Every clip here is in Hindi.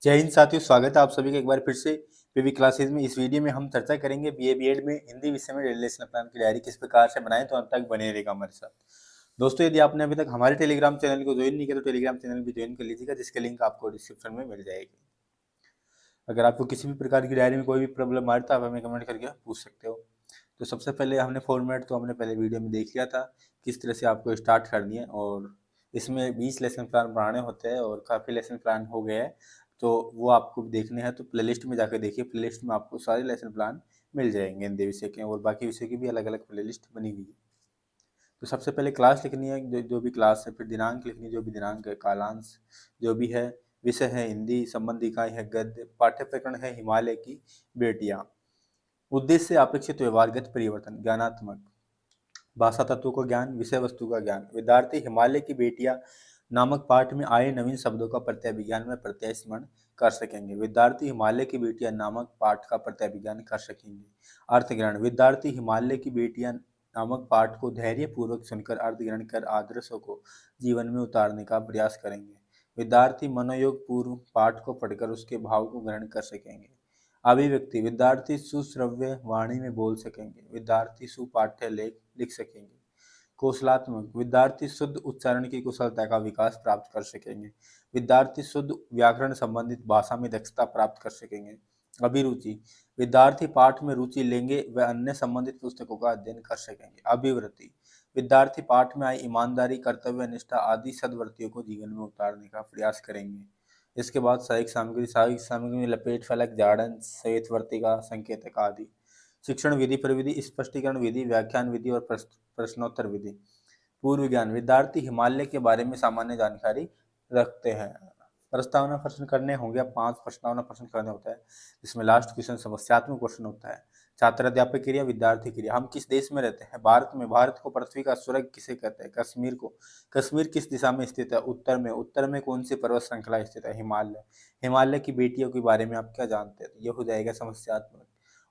जय हिंद साथियों, स्वागत है आप सभी का एक बार फिर से पीवी क्लासेज में। इस वीडियो में हम चर्चा करेंगे बीए बीएड में हिंदी विषय में रिलेशन प्लान की डायरी किस प्रकार से बनाएं, तो अंत तक बने रहेगा हमारे साथ। दोस्तों, यदि आपने अभी तक हमारे टेलीग्राम चैनल को ज्वाइन नहीं किया तो टेलीग्राम चैनल भी ज्वाइन कर लीजिएगा, जिसके लिंक आपको डिस्क्रिप्शन में मिल जाएगी। अगर आपको किसी भी प्रकार की डायरी में कोई भी प्रॉब्लम आ रही है तो आप हमें कमेंट करके पूछ सकते हो। तो सबसे पहले हमने फॉर्मेट तो हमने पहले वीडियो में देख लिया था, किस तरह से आपको स्टार्ट करनी है। और इसमें 20 लेसन प्लान बनाने होते हैं और काफ़ी लेसन प्लान हो गए हैं, तो वो आपको देखने हैं तो प्लेलिस्ट में जाकर देखिए। प्लेलिस्ट में आपको सारे लेसन प्लान मिल जाएंगे हिंदी विषय के, और बाकी विषय की भी अलग अलग प्लेलिस्ट बनी हुई है। तो सबसे पहले क्लास लिखनी है, जो भी क्लास है, फिर दिनांक लिखनी है, जो भी दिनांक है, कालांश जो भी है, विषय है हिंदी, संबंध इकाई है गद्य, पाठ्य प्रकरण है हिमालय की बेटियां, उद्देश्य अपेक्षित व्यवहारगत परिवर्तन, ज्ञानात्मक भाषा तत्वों का ज्ञान, विषय वस्तु का ज्ञान। विद्यार्थी हिमालय की बेटियां नामक पाठ में आए नवीन शब्दों का प्रत्यभिज्ञान में प्रत्यय स्मरण कर सकेंगे। विद्यार्थी हिमालय की बेटियां नामक पाठ का प्रत्यभिज्ञान कर सकेंगे। अर्थ ग्रहण, विद्यार्थी हिमालय की बेटियां नामक पाठ को धैर्य पूर्वक सुनकर अर्थ ग्रहण कर आदर्शों को जीवन में उतारने का प्रयास करेंगे। विद्यार्थी मनोयोग पूर्व पाठ को पढ़कर उसके भाव को ग्रहण कर सकेंगे। अभिव्यक्ति, विद्यार्थी सुश्रव्य वाणी में बोल सकेंगे। विद्यार्थी सुपाठ्य लेख लिख सकेंगे। कौशलात्मक, विद्यार्थी शुद्ध उच्चारण की कुशलता का विकास प्राप्त कर सकेंगे। विद्यार्थी शुद्ध व्याकरण संबंधित भाषा में दक्षता प्राप्त कर सकेंगे। अभिरुचि, विद्यार्थी पाठ में रुचि लेंगे व अन्य संबंधित पुस्तकों का अध्ययन कर सकेंगे। अभिवृत्ति, विद्यार्थी पाठ में आई ईमानदारी, कर्तव्य निष्ठा आदि सद्वृत्तियों को जीवन में उतारने का प्रयास करेंगे। इसके बाद सहायक सामग्री, सहायक सामग्री में लपेट, फलक, जाड़न, श्वेत वर्तिका, संकेतक आदि। शिक्षण विधि, प्रविधि, स्पष्टीकरण विधि, व्याख्यान विधि और प्रश्नोत्तर विधि। पूर्व ज्ञान, विद्यार्थी हिमालय के बारे में सामान्य जानकारी रखते हैं। प्रस्तावना प्रश्न करने होंगे, 5 प्रस्तावना प्रश्न करने होता है, जिसमें लास्ट क्वेश्चन समस्यात्मक क्वेश्चन होता है। छात्र अध्यापक क्रिया, विद्यार्थी क्रिया, हम किस देश में रहते हैं? भारत में। भारत को पृथ्वी का स्वर्ग किसे कहते हैं? कश्मीर को। कश्मीर किस दिशा में स्थित है? उत्तर में। उत्तर में कौन सी पर्वत श्रृंखला स्थित है? हिमालय। हिमालय की बेटियों के बारे में आप क्या जानते हैं? यह हो जाएगा समस्यात्मक।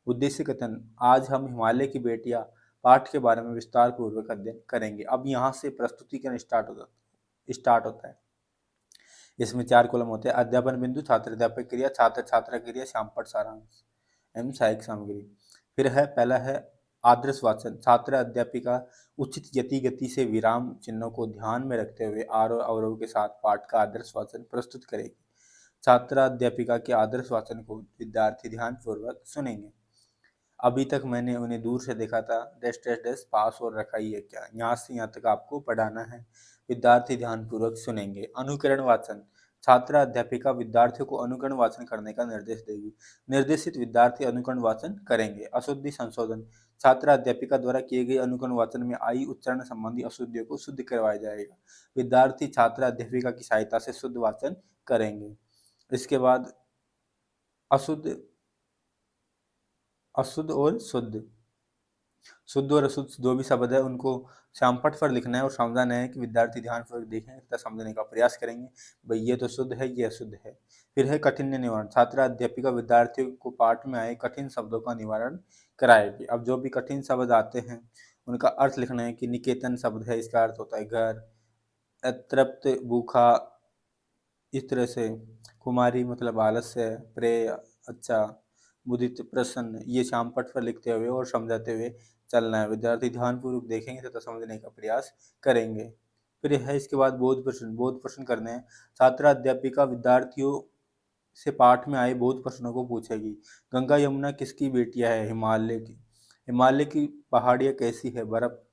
उद्देश्य कथन, आज हम हिमालय की बेटियां पाठ के बारे में विस्तार पूर्वक अध्ययन करेंगे। अब यहाँ से प्रस्तुतिकरण स्टार्ट होता है। इसमें 4 कॉलम होते हैं। अध्यापन बिंदु, छात्र अध्यापक क्रिया, छात्र छात्रा क्रिया, श्यामपट्ट सारांश एवं सहायक सामग्री। फिर है पहला है आदर्श वाचन। छात्र अध्यापिका उचित गति से विराम चिन्हों को ध्यान में रखते हुए आरोह अवरोह के साथ पाठ का आदर्श वाचन प्रस्तुत करेगी। छात्रा अध्यापिका के आदर्श वाचन को विद्यार्थी ध्यान पूर्वक सुनेंगे। अभी तक मैंने उन्हें दूर से देखा था, डैश डैश डैश पास और रखा ही है क्या, यहाँ से यहाँ तक आपको पढ़ाना है। विद्यार्थी ध्यानपूर्वक सुनेंगे। अनुकरण वाचन, छात्रा अध्यापिका विद्यार्थियों को अनुकरण वाचन करने का निर्देश देगी। निर्देशित विद्यार्थी अनुकरण वाचन करेंगे। अशुद्धि संशोधन, छात्रा अध्यापिका द्वारा किए गए अनुकरण वाचन में आई उच्चारण संबंधी अशुद्धियों को शुद्ध करवाया जाएगा। विद्यार्थी छात्रा अध्यापिका की सहायता से शुद्ध वाचन करेंगे। इसके बाद अशुद्ध अशुद्ध और शुद्ध, शुद्ध और अशुद्ध जो भी शब्द है उनको श्यामपट्ट पर लिखना है और समझाना है कि विद्यार्थी ध्यानपूर्वक देखें तथा समझने का प्रयास करेंगे, भाई ये तो शुद्ध है, ये अशुद्ध है। फिर है कठिन निवारण, छात्रा अध्यापिका विद्यार्थियों को पाठ में आए कठिन शब्दों का निवारण कराएगी। अब जो भी कठिन शब्द आते हैं उनका अर्थ लिखना है कि निकेतन शब्द है, इसका अर्थ होता है घर, अतृप्त भूखा, इस तरह से कुमारी मतलब आलस्य, प्रेय अच्छा, मुदित प्रसन्न, ये श्यामपट्ट पर लिखते हुए और समझाते हुए चलना है। विद्यार्थी ध्यानपूर्वक देखेंगे तथा समझने का प्रयास करेंगे। फिर है इसके बाद बोध प्रश्न करने हैं। छात्रा अध्यापिका विद्यार्थियों से पाठ में आए बोध प्रश्नों को पूछेगी। गंगा यमुना किसकी बेटियां है? हिमालय की। हिमालय की पहाड़ियां कैसी है? बर्फ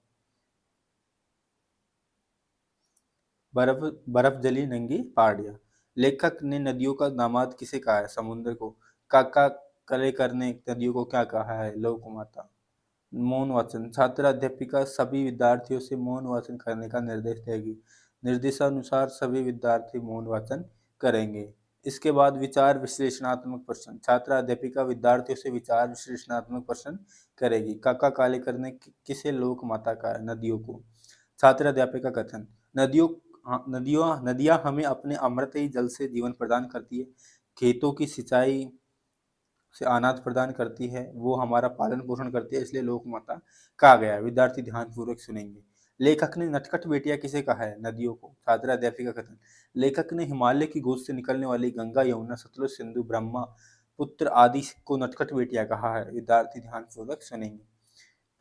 बर्फ जली नंगी पहाड़ियाँ। लेखक ने नदियों का दामाद किसे कहा है? समुद्र को। काका कलेकर ने नदियों को क्या कहा है? लोक माता। मौन वाचन, छात्रा अध्यापिका सभी विद्यार्थियों से मौन वाचन करने का निर्देश देगी। निर्देशानुसार सभी विद्यार्थी मौन वाचन करेंगे। इसके बाद विचार विश्लेषणात्मक प्रश्न, छात्रा अध्यापिका विद्यार्थियों से विचार विश्लेषणात्मक प्रश्न करेगी। काका कालेकर ने किसे लोक माता कहा है? नदियों को। छात्र अध्यापिका कथन, नदियों नदियाँ हमें अपने अमृतमयी जल से जीवन प्रदान करती है, खेतों की सिंचाई से अनाज प्रदान करती है, वो हमारा पालन पोषण करती है, इसलिए लोक माता कहा गया है। विद्यार्थी ध्यानपूर्वक सुनेंगे। लेखक ने नटखट बेटियां किसे कहा है? नदियों को। छात्रा अध्यापिका कथन। लेखक ने हिमालय की गोद से निकलने वाली गंगा, यमुना, सतलुज, सिंधु, ब्रह्मा पुत्र आदि को नटखट बेटियां कहा है। विद्यार्थी ध्यानपूर्वक सुनेंगे।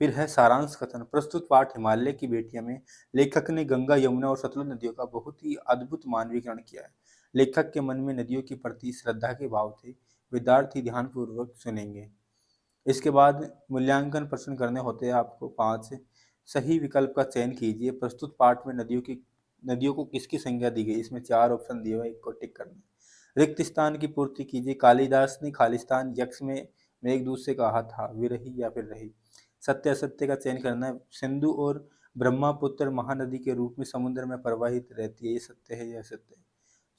फिर है सारांश कथन। प्रस्तुत पाठ हिमालय की बेटियां में लेखक ने गंगा, यमुना और सतलुज नदियों का बहुत ही अद्भुत मानवीकरण किया है। लेखक के मन में नदियों के प्रति श्रद्धा के भाव थे। विद्यार्थी ध्यानपूर्वक सुनेंगे। इसके बाद मूल्यांकन प्रश्न करने होते हैं आपको 5 सही विकल्प का चयन कीजिए। प्रस्तुत पाठ में नदियों को किसकी संज्ञा दी गई? इसमें 4 ऑप्शन दिए हुए, एक को टिक करना है। रिक्त स्थान की पूर्ति कीजिए। कालिदास ने खालिस्तान यक्ष में मेघदूत से कहा था, विरही या फिर रही। सत्य असत्य का चयन करना है। सिंधु और ब्रह्मपुत्र महानदी के रूप में समुद्र में प्रवाहित रहती है, ये सत्य है या असत्य है।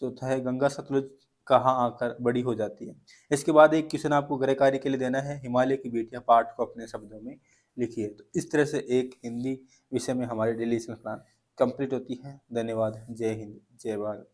चौथा है गंगा सतलुज कहाँ आकर बड़ी हो जाती है। इसके बाद एक क्वेश्चन आपको गृह कार्य के लिए देना है, हिमालय की बेटियां पाठ को अपने शब्दों में लिखिए। तो इस तरह से एक हिंदी विषय में हमारी डेली लेसन प्लान कंप्लीट होती है। धन्यवाद। जय हिंद, जय भारत।